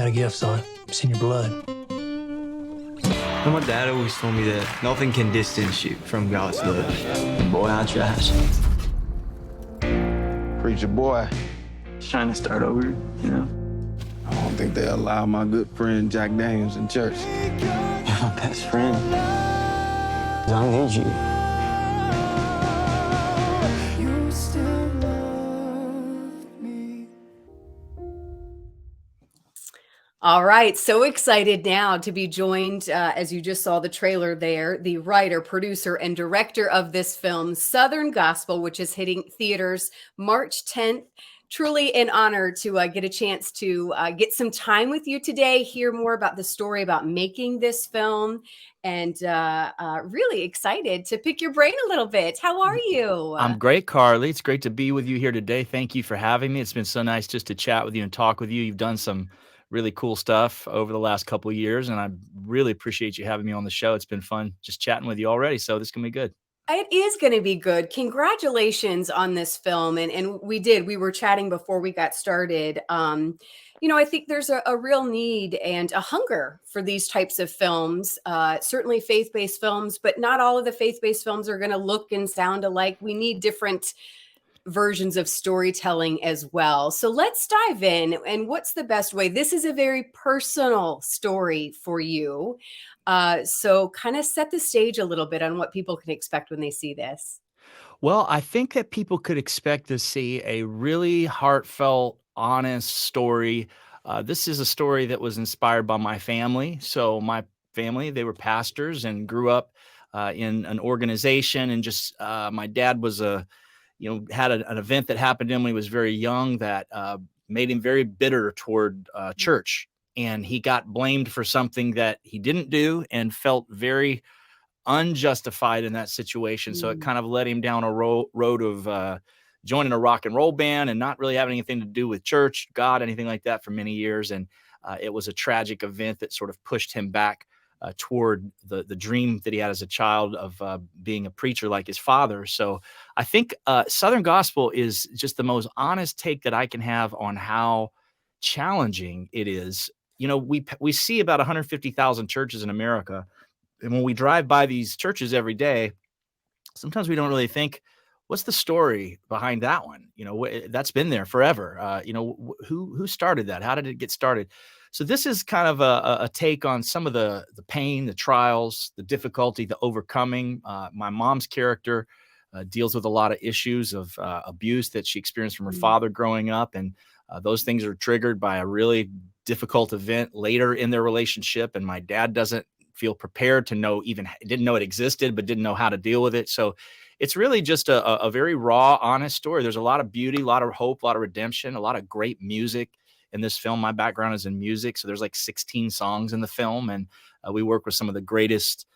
got a gift, son. It's in your blood. My dad always told me that nothing can distance you from God's love. And boy, I tried. Preacher boy. Just trying to start over, you know? I don't think they allow my good friend Jack Daniels in church. You're my best friend. I need you. All right. So excited now to be joined, as you just saw the trailer there, the writer, producer, and director of this film, Southern Gospel, which is hitting theaters March 10th. Truly an honor to get a chance to get some time with you today, hear more about the story about making this film, and really excited to pick your brain a little bit. How are you? I'm great, Carly. It's great to be with you here today. Thank you for having me. It's been so nice just to chat with you and talk with you. You've done some really cool stuff over the last couple of years, and I really appreciate you having me on the show. It's been fun just chatting with you already, so this can be good. It is going to be good. Congratulations on this film. And we were chatting before we got started. I think there's a real need and a hunger for these types of films, certainly faith-based films, but not all of the faith-based films are going to look and sound alike. We need different versions of storytelling as well. So let's dive in. And what's the best way? This is a very personal story for you. So kind of set the stage a little bit on what people can expect when they see this. Well, I think that people could expect to see a really heartfelt, honest story. This is a story that was inspired by my family. So my family, they were pastors and grew up in an organization, and just my dad was had an event that happened to him when he was very young that made him very bitter toward church. And he got blamed for something that he didn't do and felt very unjustified in that situation. So it kind of led him down a road of joining a rock and roll band and not really having anything to do with church, God, anything like that for many years. And it was a tragic event that sort of pushed him back toward the dream that he had as a child of being a preacher like his father. So I think Southern Gospel is just the most honest take that I can have on how challenging it is. You know, we see about 150,000 churches in America, and when we drive by these churches every day, sometimes we don't really think, what's the story behind that one? You know, that's been there forever. Who started that? How did it get started? So this is kind of a take on some of the pain, the trials, the difficulty, the overcoming. My mom's character deals with a lot of issues of abuse that she experienced from her father growing up. And those things are triggered by a really difficult event later in their relationship. And my dad doesn't feel prepared to know, didn't know it existed, but didn't know how to deal with it. So it's really just a very raw, honest story. There's a lot of beauty, a lot of hope, a lot of redemption, a lot of great music in this film. My background is in music, so there's like 16 songs in the film, and we work with some of the greatest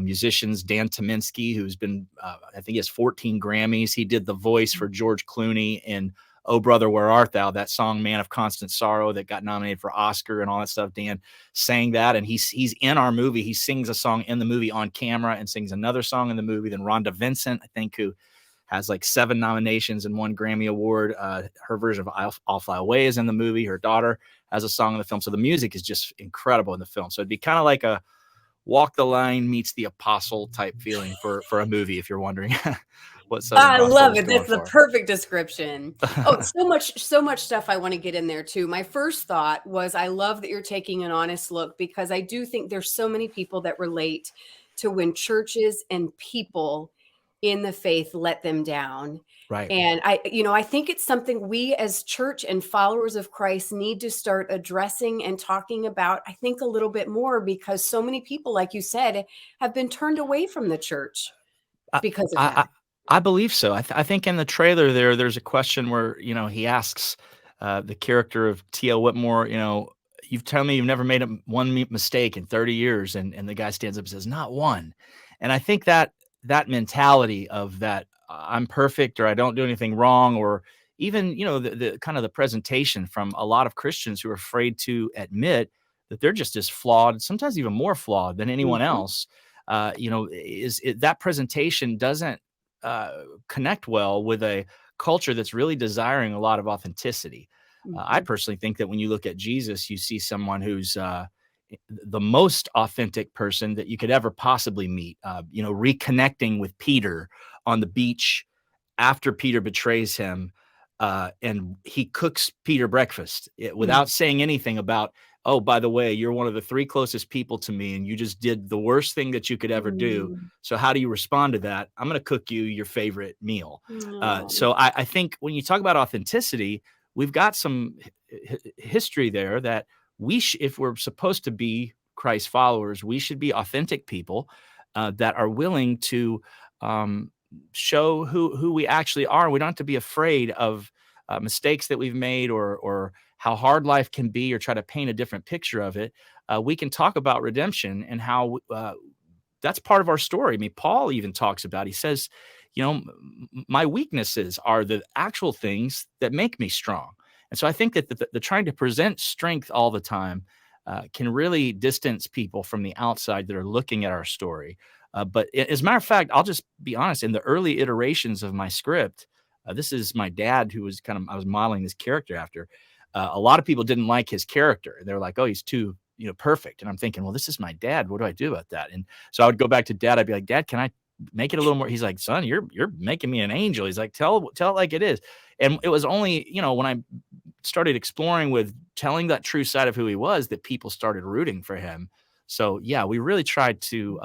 musicians. Dan Tominski, who's been, I think he has 14 Grammys. He did the voice for George Clooney in Oh Brother, Where Art Thou? That song, Man of Constant Sorrow, that got nominated for Oscar and all that stuff. Dan sang that, and he's in our movie. He sings a song in the movie on camera and sings another song in the movie. Then Rhonda Vincent, I think, who has like 7 nominations and 1 Grammy Award. Her version of I'll Fly Away is in the movie. Her daughter has a song in the film. So the music is just incredible in the film. So it'd be kind of like a Walk the Line meets The Apostle type feeling for a movie, if you're wondering what Southern I Gospel love is it. going That's the for. perfect description. Oh, so much stuff I want to get in there too. My first thought was, I love that you're taking an honest look, because I do think there's so many people that relate to when churches and people in the faith let them down. Right. And I think it's something we as church and followers of Christ need to start addressing and talking about, I think, a little bit more, because so many people, like you said, have been turned away from the church because of that. I believe so. I think in the trailer there's a question where, he asks the character of T.L. Whitmore, you've told me you've never made one mistake in 30 years. And the guy stands up and says, not one. And I think that mentality of that I'm perfect, or I don't do anything wrong, or even, the kind of the presentation from a lot of Christians who are afraid to admit that they're just as flawed, sometimes even more flawed than anyone else. That presentation doesn't connect well with a culture that's really desiring a lot of authenticity. I Mhm. personally think that when you look at Jesus, you see someone who's the most authentic person that you could ever possibly meet. Reconnecting with Peter on the beach after Peter betrays him, and he cooks Peter breakfast Mm. without saying anything about, oh, by the way, you're one of the three closest people to me, and you just did the worst thing that you could ever do. Mm. So how do you respond to that? I'm going to cook you your favorite meal. Aw. So I think when you talk about authenticity, we've got some history there that if we're supposed to be Christ followers, we should be authentic people that are willing to um, show who we actually are. We don't have to be afraid of mistakes that we've made or how hard life can be, or try to paint a different picture of it. We can talk about redemption and how that's part of our story. I mean, Paul even talks about, he says, my weaknesses are the actual things that make me strong. And so I think that the trying to present strength all the time can really distance people from the outside that are looking at our story. But as a matter of fact, I'll just be honest, in the early iterations of my script, this is my dad who was I was modeling this character after. A lot of people didn't like his character. They were like, oh, he's too, perfect. And I'm thinking, well, this is my dad. What do I do about that? And so I would go back to dad. I'd be like, Dad, can I make it a little more? He's like, son, you're making me an angel. He's like, tell it like it is. And it was only, when I started exploring with telling that true side of who he was, that people started rooting for him. So yeah, we really tried to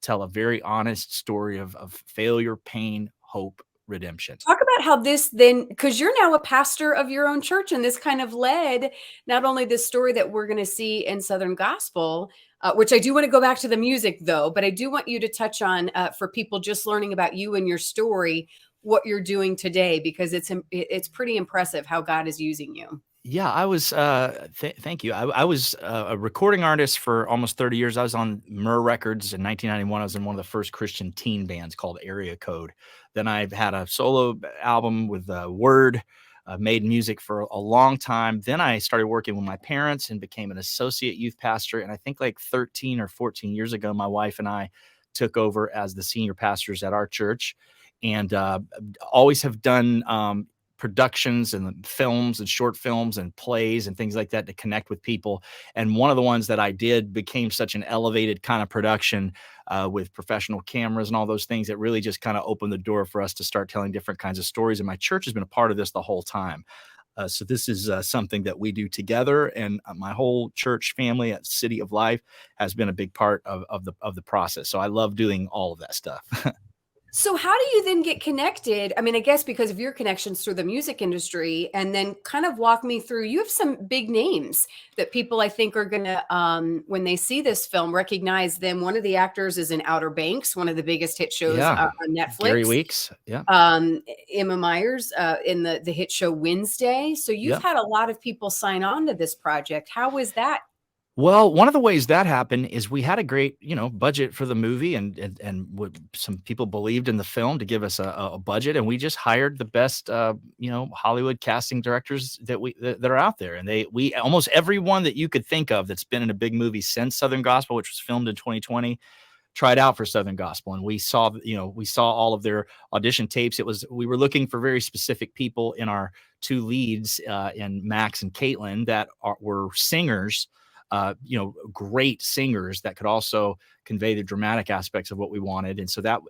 tell a very honest story of failure, pain, hope, redemption. Talk about how this then, because you're now a pastor of your own church, and this kind of led not only this story that we're going to see in Southern Gospel, which I do want to go back to the music though, but I do want you to touch on for people just learning about you and your story, what you're doing today, because it's pretty impressive how God is using you. Yeah, I was. Thank you. I was a recording artist for almost 30 years. I was on Myrrh Records in 1991. I was in one of the first Christian teen bands called Area Code. Then I had a solo album with Word. Made music for a long time. Then I started working with my parents and became an associate youth pastor. And I think like 13 or 14 years ago, my wife and I took over as the senior pastors at our church, and always have done productions and films and short films and plays and things like that to connect with people. And one of the ones that I did became such an elevated kind of production with professional cameras and all those things that really just kind of opened the door for us to start telling different kinds of stories. And my church has been a part of this the whole time. So this is something that we do together, and my whole church family at City of Life has been a big part of the process. So I love doing all of that stuff. So how do you then get connected? I mean, I guess because of your connections through the music industry, and then kind of walk me through, you have some big names that people I think are going to, when they see this film, recognize them. One of the actors is in Outer Banks, one of the biggest hit shows Yeah, on Gary Netflix. Weeks. Yeah, Emma Myers in the hit show Wednesday. So you've yeah. had a lot of people sign on to this project. How was that? Well, one of the ways that happened is we had a great, budget for the movie, and what some people believed in the film to give us a budget, and we just hired the best, Hollywood casting directors that are out there, and we almost everyone that you could think of that's been in a big movie since Southern Gospel, which was filmed in 2020, tried out for Southern Gospel, and we saw all of their audition tapes. We were looking for very specific people in our two leads, in Max and Caitlin, that were singers, great singers that could also convey the dramatic aspects of what we wanted. And so that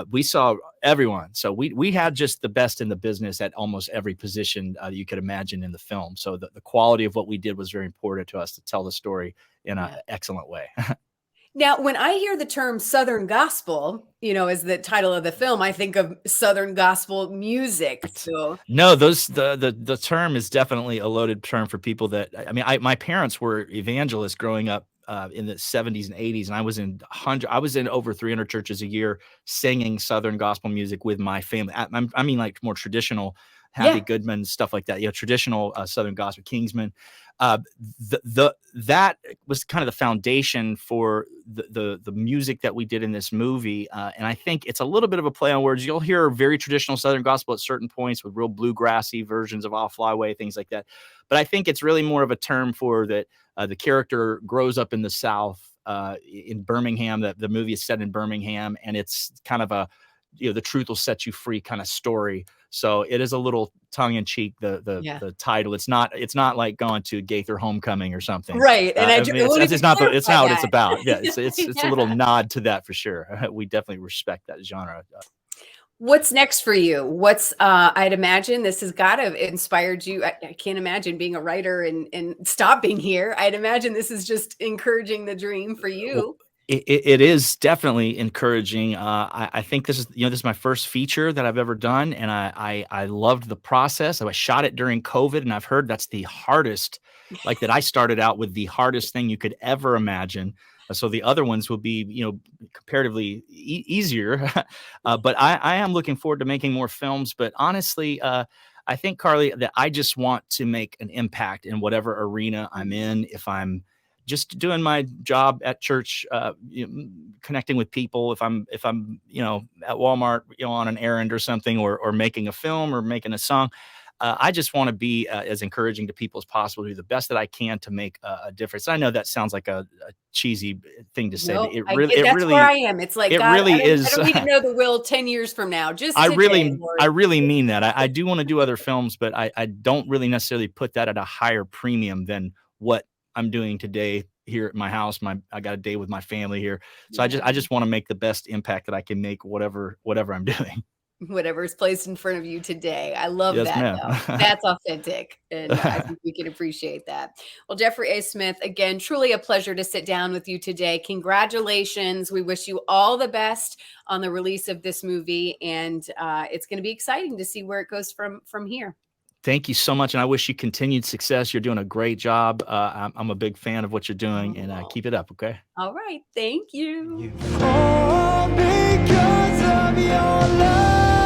we saw everyone. So we had just the best in the business at almost every position that you could imagine in the film. So the quality of what we did was very important to us to tell the story in an excellent way. Now, when I hear the term Southern Gospel, as the title of the film, I think of Southern Gospel music. So No, the term is definitely a loaded term for people that, I mean, my parents were evangelists growing up in the 70s and 80s, and I was in over 300 churches a year singing Southern gospel music with my family. I mean, like more traditional Happy yeah, Goodman, stuff like that. Traditional Southern gospel, Kingsman. That was kind of the foundation for the music that we did in this movie, and I think it's a little bit of a play on words. You'll hear very traditional Southern gospel at certain points with real bluegrassy versions of "I'll Fly Away," things like that. But I think it's really more of a term for that. The character grows up in the South, in Birmingham. The movie is set in Birmingham, and it's kind of a the truth will set you free kind of story. So it is a little tongue in cheek, Yeah. the title. It's not like going to Gaither Homecoming or something. Right. And I mean, it's not it's not what it's that. about. Yeah, it's a little Yeah. nod to that for sure. We definitely respect that genre. What's next for you? What's I'd imagine this has got to inspired you. I can't imagine being a writer and stopping here. I'd imagine this is just encouraging the dream for Well, you. it is definitely encouraging. I think this is my first feature that I've ever done, and I loved the process. I shot it during COVID, and I've heard that's the hardest. Like that, I started out with the hardest thing you could ever imagine. So the other ones will be, comparatively easier. But I am looking forward to making more films. But honestly, I think, Carly, that I just want to make an impact in whatever arena I'm in. If I'm just doing my job at church, connecting with people. If I'm at Walmart, on an errand or something, or making a film or making a song, I just want to be as encouraging to people as possible, do the best that I can to make a difference. I know that sounds like a cheesy thing to say, but No, that's where I am. It's like, it God, really I is. don't need to know the will 10 years from now. Just I today, really mean that. I do want to do other films, but I don't really necessarily put that at a higher premium than what I'm doing today here at my house. I got a day with my family here. So I just want to make the best impact that I can make, whatever I'm doing. Whatever is placed in front of you today. I love Yes, that, ma'am. though. That's authentic, and I think we can appreciate that. Well, Jeffrey A. Smith, again, truly a pleasure to sit down with you today. Congratulations. We wish you all the best on the release of this movie, and it's going to be exciting to see where it goes from here. Thank you so much, and I wish you continued success. You're doing a great job. I'm a big fan of what you're doing, and keep it up, okay? All right. Thank you. All because of your love.